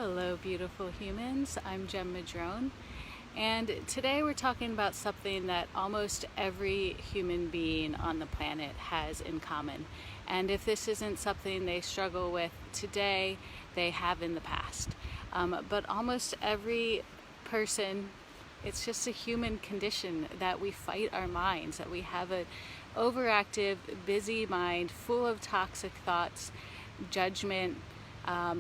Hello, beautiful humans. I'm Jem Madrone, and today we're talking about something that almost every human being on the planet has in common. And if this isn't something they struggle with today, they have in the past. But almost every person, it's just a human condition that we fight our minds, that we have an overactive, busy mind full of toxic thoughts, judgment,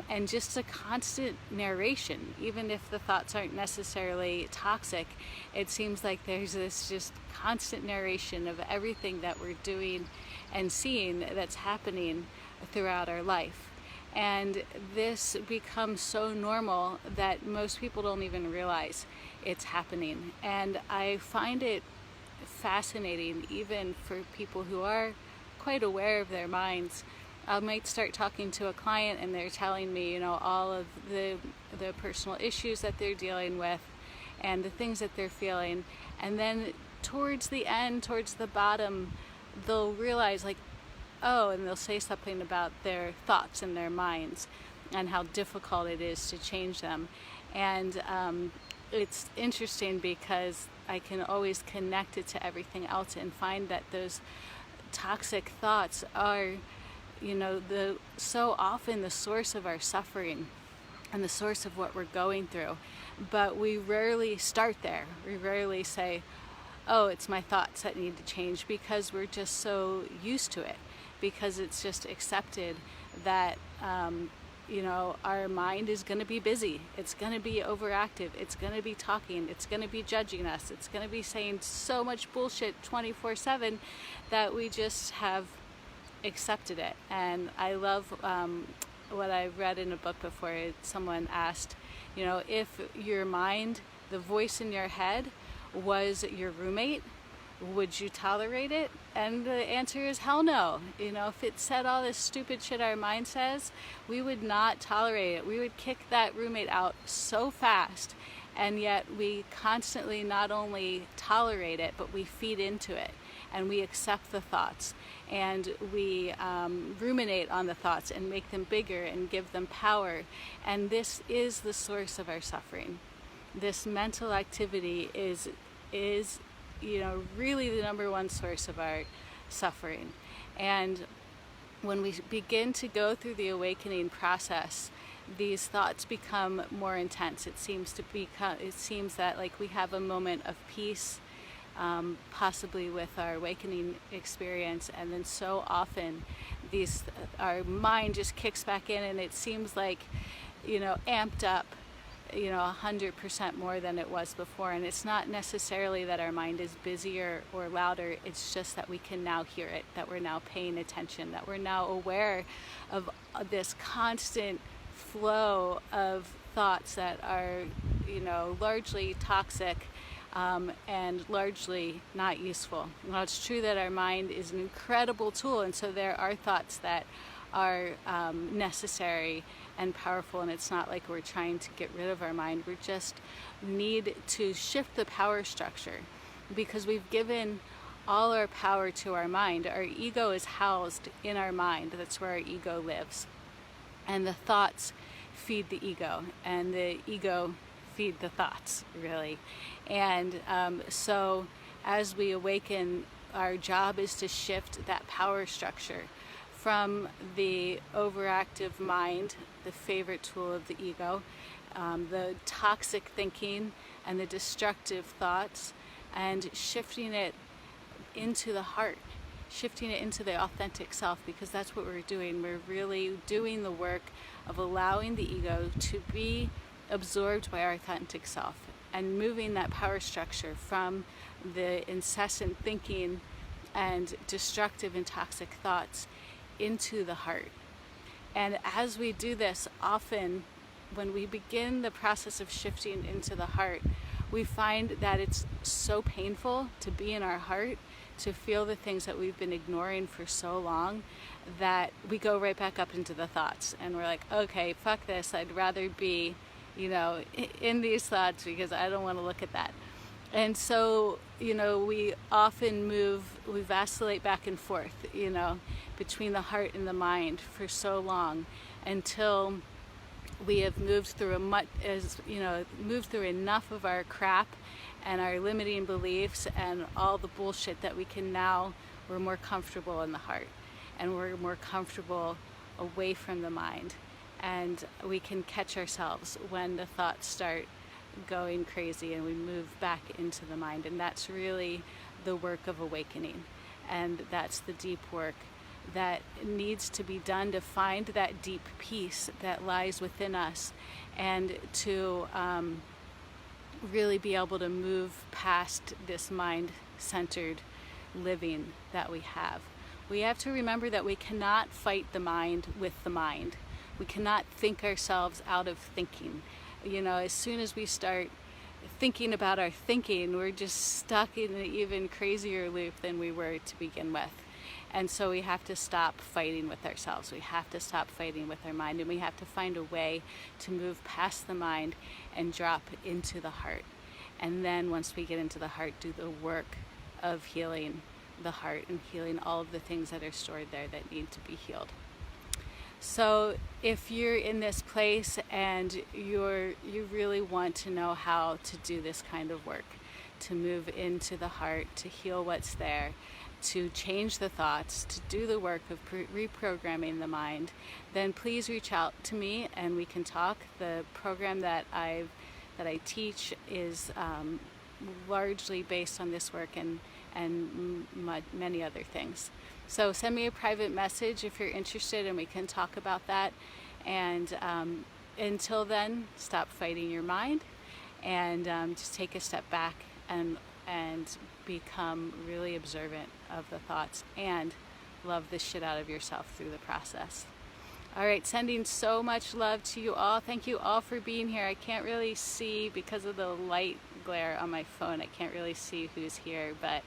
and just a constant narration. Even if the thoughts aren't necessarily toxic, it seems like there's this just constant narration of everything that we're doing and seeing that's happening throughout our life. And this becomes so normal that most people don't even realize it's happening. And I find it fascinating, even for people who are quite aware of their minds. I might start talking to a client and they're telling me, all of the personal issues that they're dealing with and the things that they're feeling. And then towards the end, towards the bottom, they'll realize and they'll say something about their thoughts and their minds and how difficult it is to change them. And it's interesting because I can always connect it to everything else and find that those toxic thoughts are so often the source of our suffering and the source of what we're going through. But we rarely start there. We rarely say, oh, it's my thoughts that need to change, because we're just so used to it, because it's just accepted that our mind is going to be busy, it's going to be overactive, it's going to be talking, it's going to be judging us, it's going to be saying so much bullshit 24/7 that we just have accepted it. And I love what I read in a book before. Someone asked, if your mind, the voice in your head, was your roommate, would you tolerate it? And the answer is hell no. If it said all this stupid shit our mind says, we would not tolerate it. We would kick that roommate out so fast. And yet we constantly not only tolerate it, but we feed into it, and we accept the thoughts, and we ruminate on the thoughts and make them bigger and give them power. And this is the source of our suffering. This mental activity is really the number one source of our suffering. And when we begin to go through the awakening process, these thoughts become more intense. It seems that we have a moment of peace, possibly with our awakening experience, and then so often our mind just kicks back in, and it seems like amped up 100% more than it was before. And it's not necessarily that our mind is busier or louder, it's just that we can now hear it, that we're now paying attention, that we're now aware of this constant flow of thoughts that are largely toxic, and largely not useful. Now, it's true that our mind is an incredible tool, and so there are thoughts that are necessary and powerful, and it's not like we're trying to get rid of our mind. We just need to shift the power structure, because we've given all our power to our mind. Our ego is housed in our mind. That's where our ego lives. And the thoughts feed the ego, and the ego feed the thoughts, really. And so as we awaken, our job is to shift that power structure from the overactive mind, the favorite tool of the ego, the toxic thinking and the destructive thoughts, and shifting it into the heart, shifting it into the authentic self, because that's what we're doing. We're really doing the work of allowing the ego to be absorbed by our authentic self, and moving that power structure from the incessant thinking and destructive and toxic thoughts into the heart. And as we do this, often when we begin the process of shifting into the heart, we find that it's so painful to be in our heart, to feel the things that we've been ignoring for so long, that we go right back up into the thoughts, and we're like, okay, fuck this, I'd rather be in these thoughts, because I don't want to look at that. And so, we often we vacillate back and forth, between the heart and the mind for so long, until We have moved through moved through enough of our crap and our limiting beliefs and all the bullshit that we're more comfortable in the heart, and we're more comfortable away from the mind, and we can catch ourselves when the thoughts start going crazy and we move back into the mind. And that's really the work of awakening, and that's the deep work that needs to be done to find that deep peace that lies within us, and to really be able to move past this mind-centered living that we have. We have to remember that we cannot fight the mind with the mind. We cannot think ourselves out of thinking. As soon as we start thinking about our thinking, we're just stuck in an even crazier loop than we were to begin with. And so we have to stop fighting with ourselves. We have to stop fighting with our mind, and we have to find a way to move past the mind and drop into the heart. And then once we get into the heart, do the work of healing the heart and healing all of the things that are stored there that need to be healed. So if you're in this place and you really want to know how to do this kind of work, to move into the heart, to heal what's there, to change the thoughts, to do the work of reprogramming the mind, then please reach out to me and we can talk. The program that I teach is largely based on this work and many other things. So send me a private message if you're interested, and we can talk about that. And until then, stop fighting your mind, and just take a step back and become really observant of the thoughts, and love the shit out of yourself through the process. All right, sending so much love to you all. Thank you all for being here. I can't really see because of the light glare on my phone. I can't really see who's here, but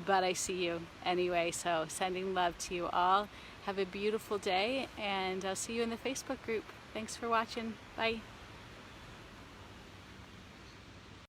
I see you anyway. So sending love to you all. Have a beautiful day, and I'll see you in the Facebook group. Thanks for watching. Bye.